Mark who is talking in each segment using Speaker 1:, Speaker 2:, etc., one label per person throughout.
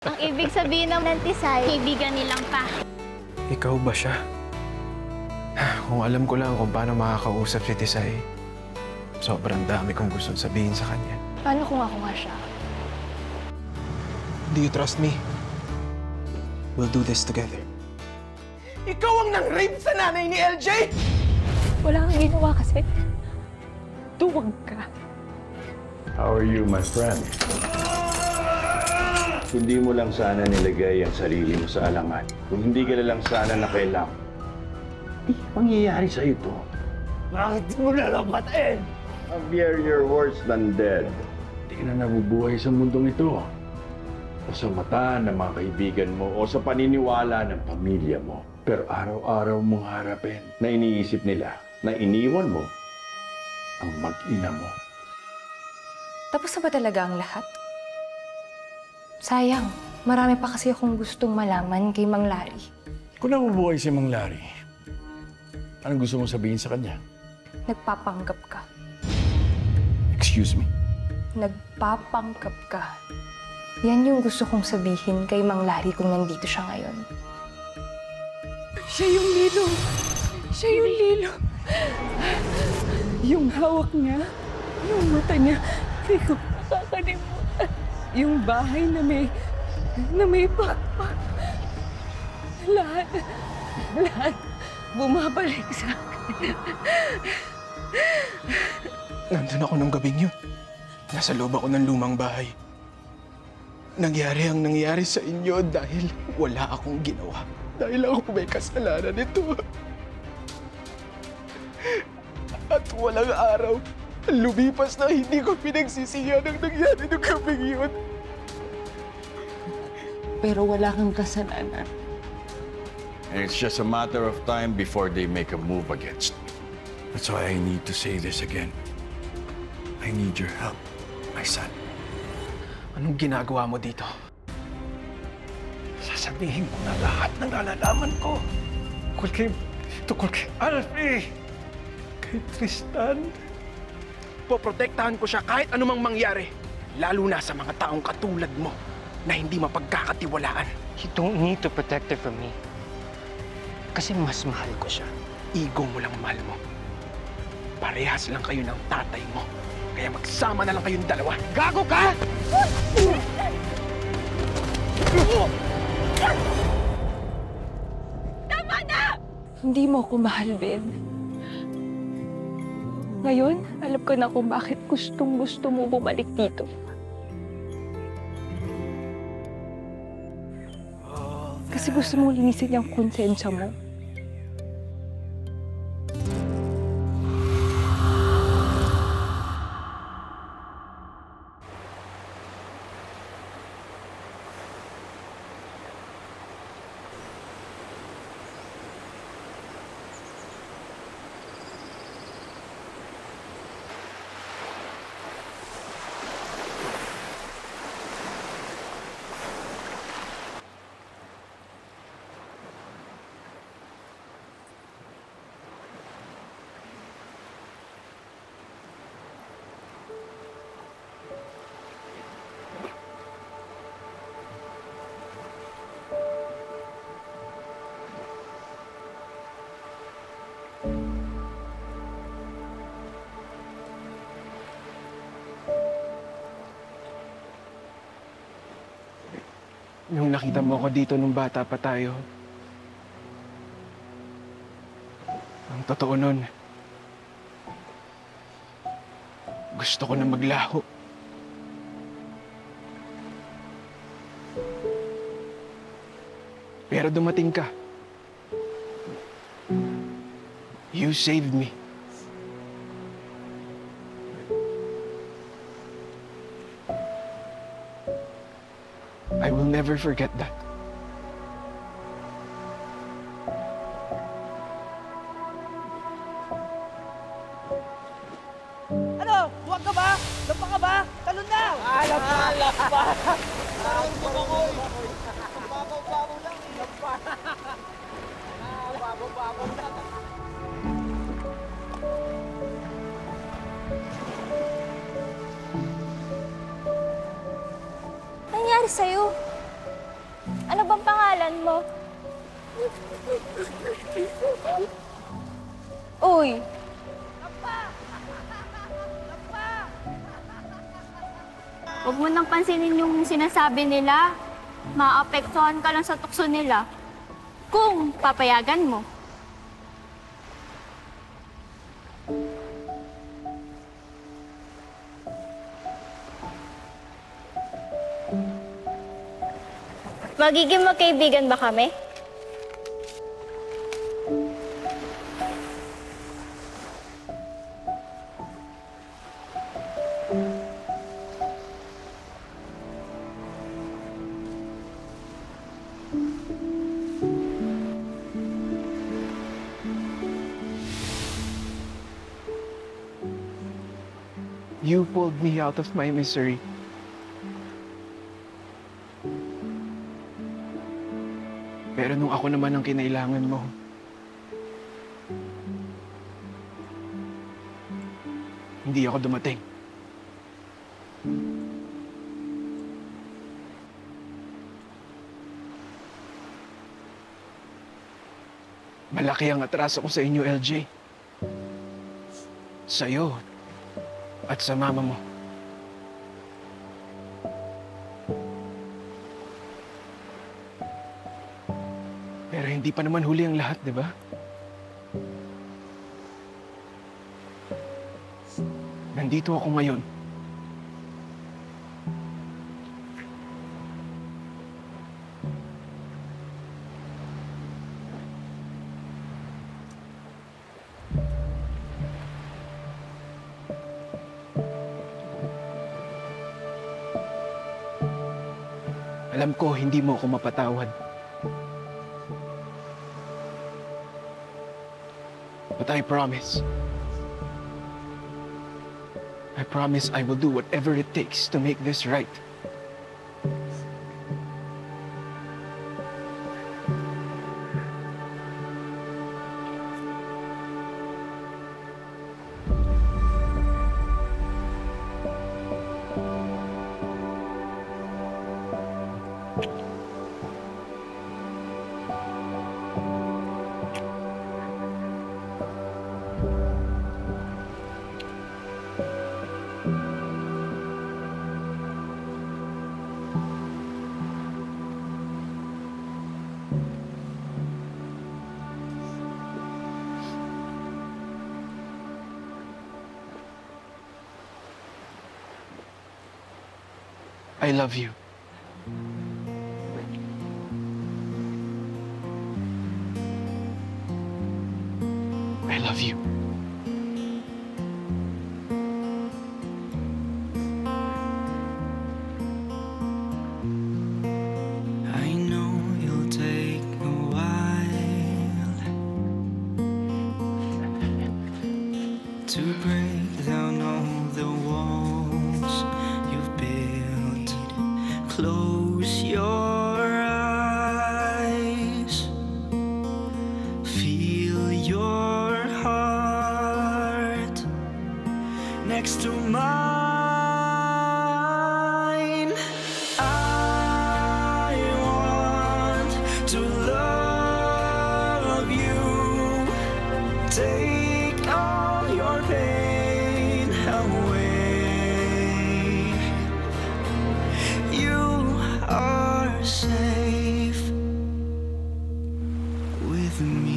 Speaker 1: Ang ibig sabihin ng Tisay, kaibigan nilang pa.
Speaker 2: Ikaw ba siya? Kung alam ko lang kung paano makakausap si Tisay, sobrang dami kong gustong sabihin sa kanya.
Speaker 1: Paano kung ako nga siya?
Speaker 2: Do you trust me? We'll do this together. Ikaw ang nang-rape sa nanay ni LJ!
Speaker 1: Wala kang ginawa kasi. Duwag ka.
Speaker 3: How are you, my friend? Hindi mo lang sana nilagay ang sarili mo sa alangan. Kung hindi ka na lang sana nakailang, mangyayari sa'yo ito. Bakit mo na lang patayin? Javier, you're worse than dead. Hindi ka na nabubuhay sa mundong ito. O sa mata ng mga kaibigan mo, o sa paniniwala ng pamilya mo. Pero araw-araw mong harapin na iniisip nila na iniwan mo ang mag-ina mo.
Speaker 4: Tapos na ba talaga ang lahat? Sayang, marami pa kasi akong gustong malaman kay Mang Larry.
Speaker 3: Kung nabubuhay si Mang Larry, anong gusto mong sabihin sa kanya?
Speaker 4: Nagpapanggap ka.
Speaker 3: Excuse me?
Speaker 4: Nagpapanggap ka. Yan yung gusto kong sabihin kay Mang Larry kung nandito siya ngayon.
Speaker 5: Siya yung Lilo. Siya yung Lilo. Yung hawak niya, yung mata niya, hindi ko makakalimutan. Yung bahay na may pakpak. Lahat bumabalik sa akin.
Speaker 2: Nandun ako nung gabing yun. Nasa loob ako ng lumang bahay. Nangyari ang nangyari sa inyo dahil wala akong ginawa. Dahil ako may kasalanan nito. At walang araw, lumipas na hindi ko pinagsisihan ang nangyari nung gabing yun.
Speaker 5: Pero wala kang kasalanan.
Speaker 3: And it's just a matter of time before they make a move against me. That's why I need to say this again. I need your help, my son.
Speaker 2: Anong ginagawa mo dito?
Speaker 3: Sasabihin ko na lahat ng nalalaman ko. Tukol kay Alfie, kay Tristan.
Speaker 2: Poprotektahan ko siya kahit anumang mangyari. Lalo na sa mga taong katulad mo na hindi mapagkakatiwalaan.
Speaker 6: You don't need to protect her from me. Kasi mas mahal ko siya.
Speaker 2: Ego mo lang mahal mo. Parehas lang kayo ng tatay mo. Kaya magsama na lang kayong dalawa. Gago ka!
Speaker 5: Tama na! Hindi mo ako mahal, Ben. Ngayon, alam ko na kung bakit gustong-gusto mo bumalik dito. Kasi gusto mong linisin yung konsensya mo.
Speaker 2: Nung nakita mo ako dito nung bata pa tayo, ang totoo nun, gusto ko na maglaho. Pero dumating ka. You saved me. I will never forget that.
Speaker 7: Ano? Huwag ka ba? Lampa ka ba? Talon na! Lampa! Babaw-babaw lang. Lampa! Babaw-babaw lang.
Speaker 4: Nangyari sa'yo?
Speaker 8: papayagan mo. Uy! Huwag mo nang pansinin yung sinasabi nila. Maapektuhan ka lang sa tukso nila. Kung papayagan mo. Magiging magkaibigan ba kami?
Speaker 2: You pulled me out of my misery. Pero nung ako naman ang kinailangan mo, hindi ako dumating. Malaki ang atraso ko sa inyo, LJ. Sa'yo at sa mama mo. Pero hindi pa naman huli ang lahat, di ba? Nandito ako ngayon. Alam ko, hindi mo ako mapatawad. But I promise I will do whatever it takes to make this right. I love you. I love you.
Speaker 9: I know you'll take a while to break down all the walls you've built. Close your eyes. Feel your heart next to mine. I want to love you. Take all your pain away. You are safe with me.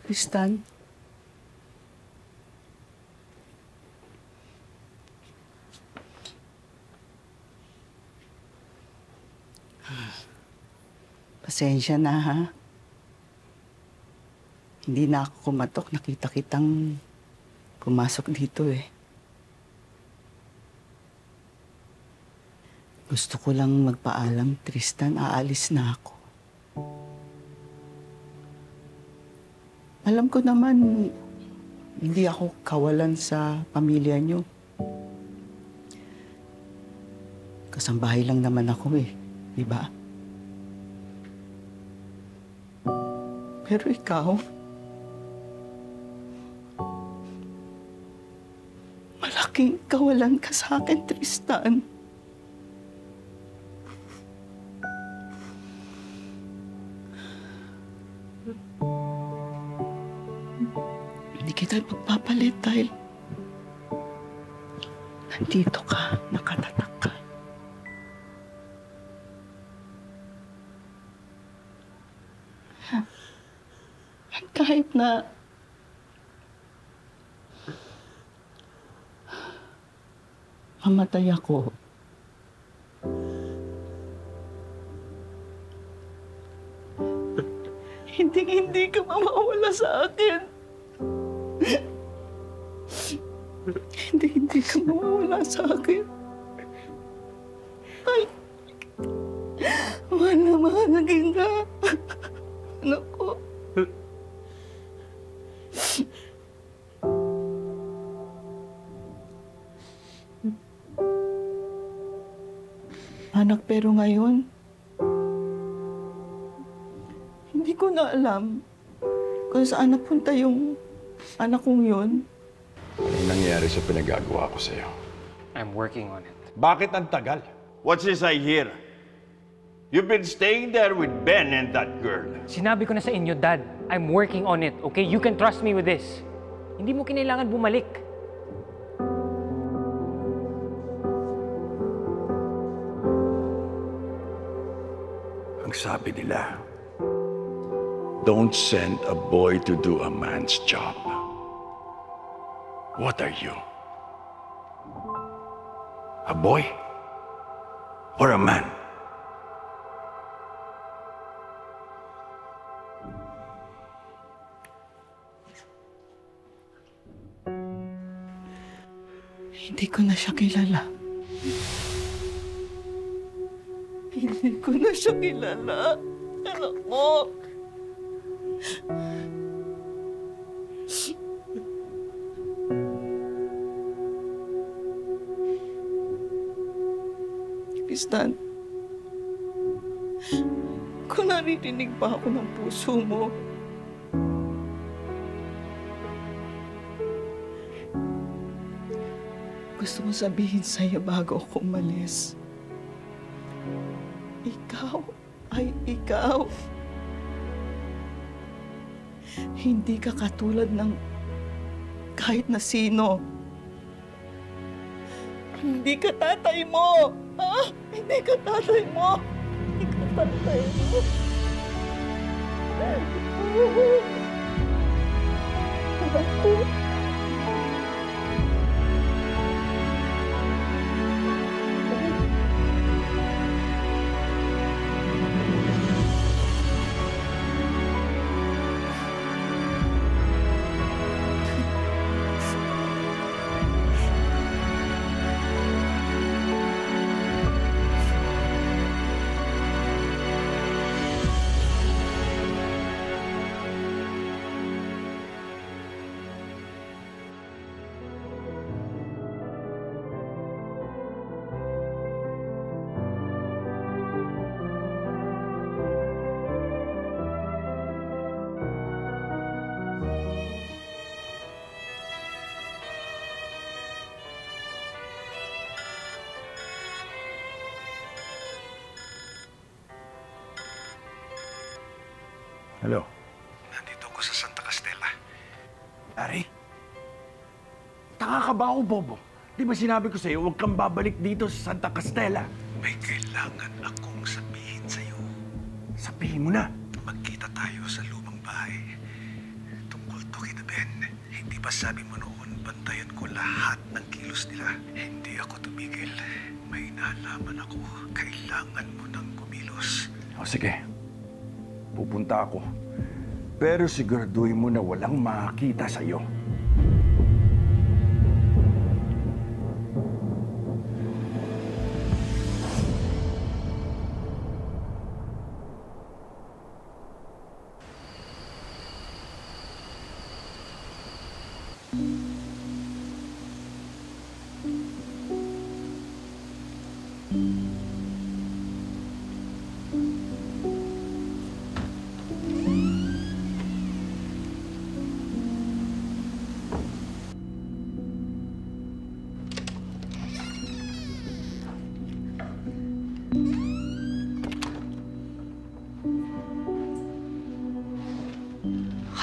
Speaker 5: Tristan?
Speaker 10: Pasensya na, ha? Hindi na ako kumatok. Nakita kitang pumasok dito, eh. Gusto ko lang magpaalam, Tristan. Aalis na ako. Alam ko naman, hindi ako kawalan sa pamilya niyo. Kasambahay lang naman ako eh, di ba? Pero ikaw, malaking kawalan ka sa akin, Tristan. Hindi kita magpapalit dahil nandito ka, nakatatak ka. At kahit na mamatay ako, hindi ka mawawala sa akin. Hindi ka mawawala sa akin. Ay, mahal na mahal na kita. Anak ko. Anak, pero ngayon, hindi ko na alam kung saan napunta yung anak kong yun.
Speaker 3: Anong nangyari sa pinagagawa ko sa'yo?
Speaker 6: I'm working on it.
Speaker 3: Bakit ang tagal? What's this I hear? You've been staying there with Ben and that girl.
Speaker 6: Sinabi ko na sa inyo, Dad, I'm working on it, okay? You can trust me with this. Hindi mo kinailangan bumalik.
Speaker 3: Ang sabi nila, don't send a boy to do a man's job. What are you? A boy? Or a man?
Speaker 10: Hindi ko na siya kilala. Hindi ko na siya kilala. Anak ko. Tristan, kung naririnig pa ako ng puso mo, gusto mo sabihin sa'yo bago ako umalis. Ikaw ay ikaw. Hindi ka katulad ng kahit na sino. Hindi ka tatay mo! Ha? Hindi ka tatay mo! Hindi ka tatay mo!
Speaker 3: Hello?
Speaker 11: Nandito ako sa Santa Castella.
Speaker 3: Ari? Taka ka ba ako, Bobo? Di ba sinabi ko sa'yo, huwag kang babalik dito sa Santa Castella?
Speaker 11: May kailangan akong sabihin sa'yo.
Speaker 3: Sabihin mo na.
Speaker 11: Magkita tayo sa lumang bahay. Tungkol to kina Ben. Hindi ba sabi mo noon, bantayan ko lahat ng kilos nila? Hindi ako tumigil. May nalaman ako. Kailangan mo nang kumilos.
Speaker 3: O sige. Pupunta ako. Pero siguraduhin mo na walang makakita sa'yo.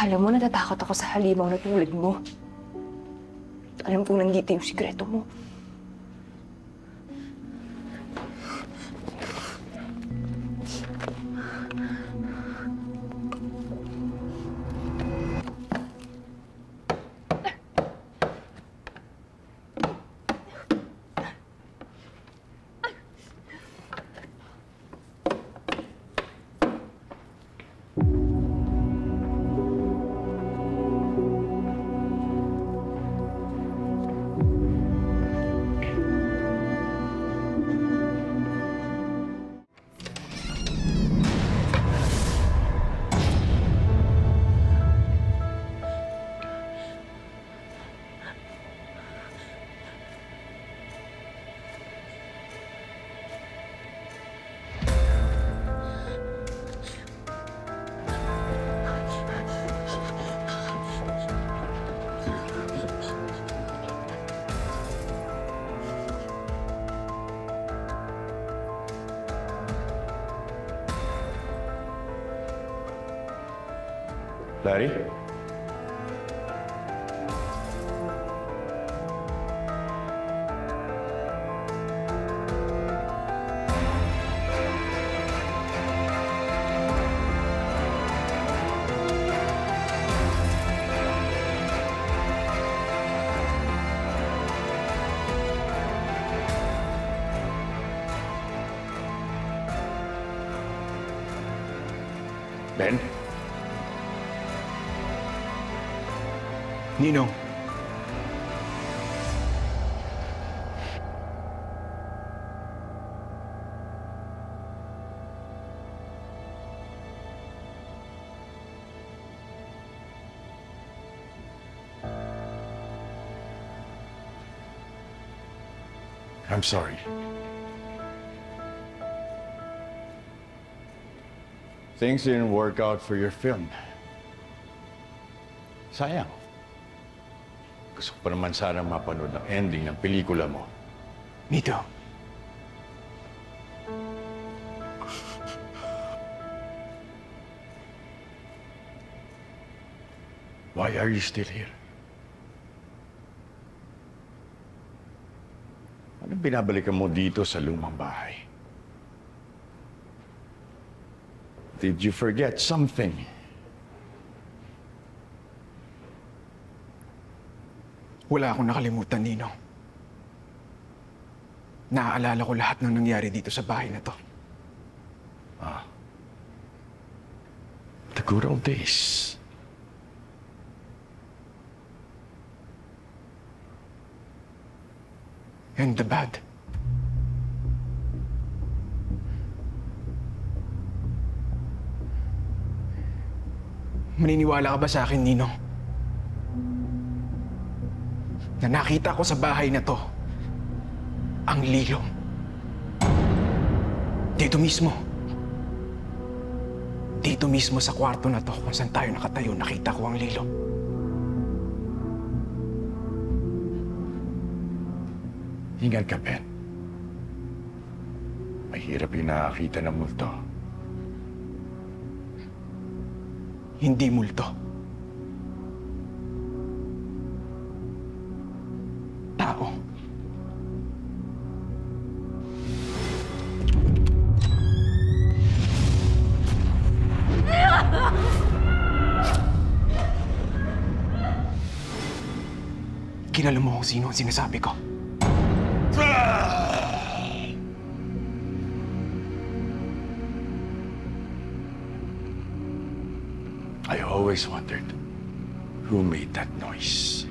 Speaker 4: Alam mo, natatakot ako sa halimaw na tulad mo. Alam kong nandito yung sikreto mo.
Speaker 3: Larry? Ben?
Speaker 2: Ninong.
Speaker 3: I'm sorry. Things didn't work out for your film. Sayang. Gusto ko pa naman sana mapanood ang ending ng pelikula mo.
Speaker 2: Nito.
Speaker 3: Why are you still here? Anong binabalikan mo dito sa lumang bahay? Did you forget something?
Speaker 2: Wala akong nakalimutan, Ninong. Naaalala ko lahat ng nangyari dito sa bahay na to.
Speaker 3: The good old days.
Speaker 2: And the bad. Maniniwala ka ba sa akin, Ninong? Na nakita ko sa bahay na to ang lilong. Dito mismo. Dito mismo sa kwarto na to kung saan tayo nakatayo, nakita ko ang lilong.
Speaker 3: Ingat ka, Ben. Mahirap yung nakakita ng multo.
Speaker 2: Hindi multo. Tao. Kilala mo kung sino ang sinasabi ko.
Speaker 3: I always wondered who made that noise.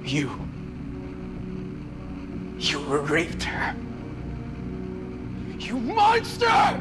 Speaker 2: You raped her. You monster!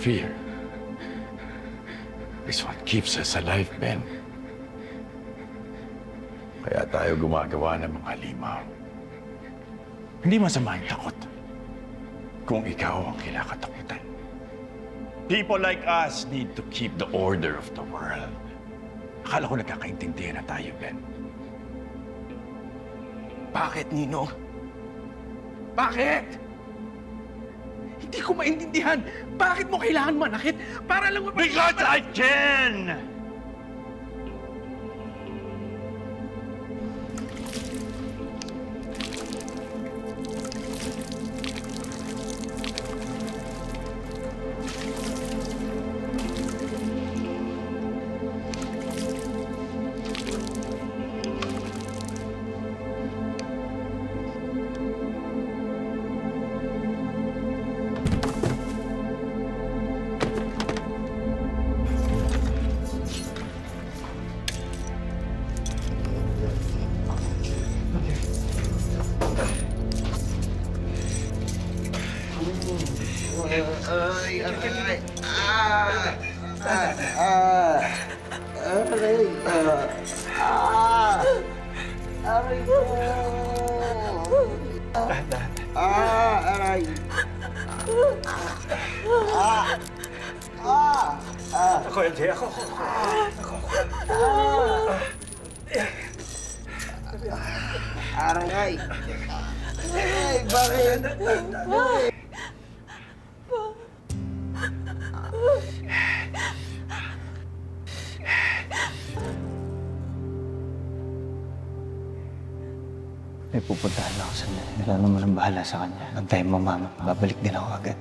Speaker 3: Fear is what keeps us alive, Ben. Kaya tayo gumagawa ng mga halimaw. Hindi masama ang takot kung ikaw ang kinakatakutan. People like us need to keep the order of the world. Akala ko nagkakaintindihan na tayo, Ben.
Speaker 2: Bakit, Nino? Bakit? Hindi ko maintindihan. Bakit mo kailangan manakit? Para lang
Speaker 3: Because I can!
Speaker 11: Ako, LJ. Ako.
Speaker 7: Aray! Ay, bakit?
Speaker 12: May pupuntahan ako sa nila. Wala naman ang bahala sa kanya. Antayin mo, Mama. Babalik din ako agad.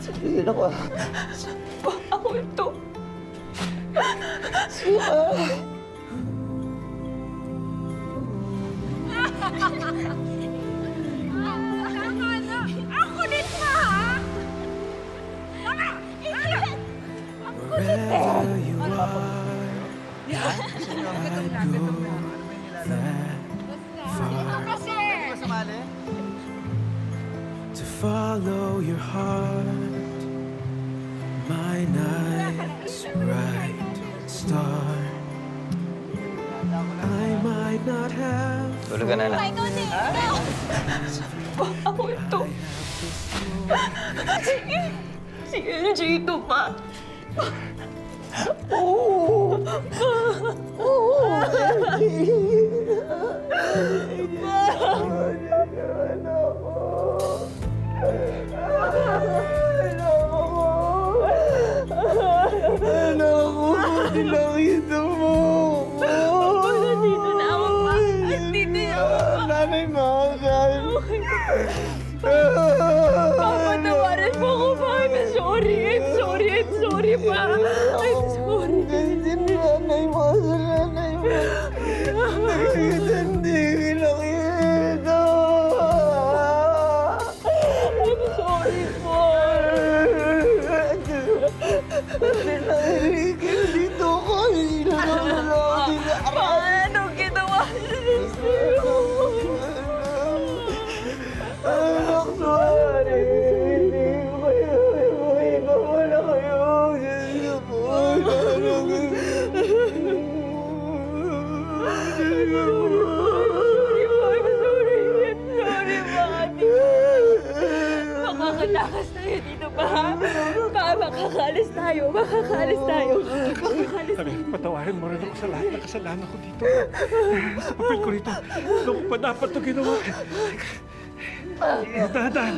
Speaker 7: Sabihin ako.
Speaker 5: Ako ito.
Speaker 8: Ako din pa, ha?
Speaker 9: Wherever you are, to follow your heart, my night's bright star. I might not have.
Speaker 12: Tulog ka na lang.
Speaker 5: Ako ito. Si LJ ito pa.
Speaker 7: Oo! Nakita mo!
Speaker 5: Nandito na ako pa. Nandito na ako pa.
Speaker 7: Nanay mo ako.
Speaker 5: Papatawarin mo ako pa. I'm sorry pa. I'm sorry.
Speaker 7: Nanay mo sa nanay mo. Hindi nakita.
Speaker 5: I'm sorry po.
Speaker 7: Dito ko.
Speaker 5: Paano ginawa niyo sa'yo?
Speaker 7: Anak, sorry. Hindi ko kayo. Iba mo na kayo.
Speaker 5: Makakatakas tayo dito ba? Makakaalis tayo.
Speaker 11: Patawarin mo rin ako sa lahat ng kasalanan ko dito. Sa papel ko rito. Ano ko pa dapat ito ginawa? Dahan.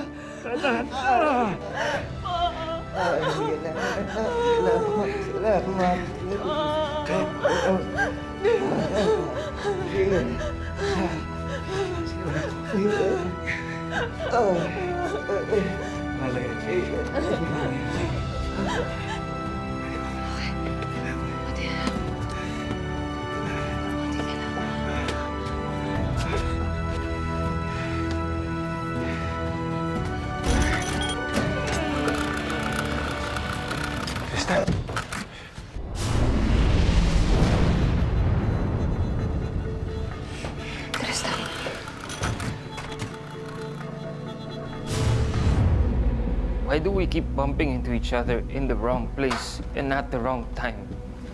Speaker 6: Why do we keep bumping into each other in the wrong place and not the wrong time,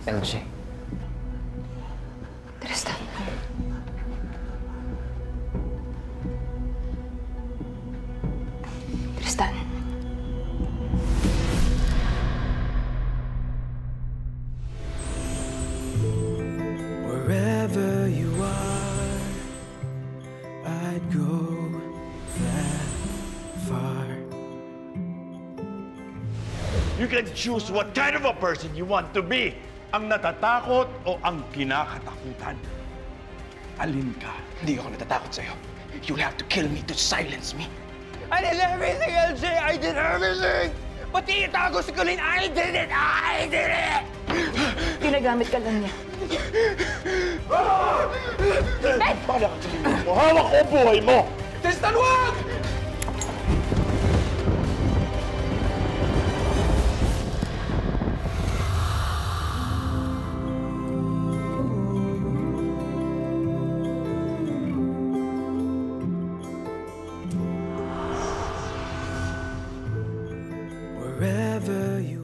Speaker 6: LJ?
Speaker 4: Tristan. Tristan.
Speaker 9: Wherever you are, I'd go that far.
Speaker 3: You can choose what kind of a person you want to be. Ang natatakot o ang kinakatakutan. Alin ka?
Speaker 2: Hindi ako natatakot sa'yo. You'll have to kill me to silence me.
Speaker 7: I did everything, LJ! I did everything! Pati itago si Colleen, I did it! I did it!
Speaker 4: Ginagamit ka lang niya.
Speaker 3: Bala ka sa libro mo. Hawak ko ang buhay mo!
Speaker 2: Tristan, wag!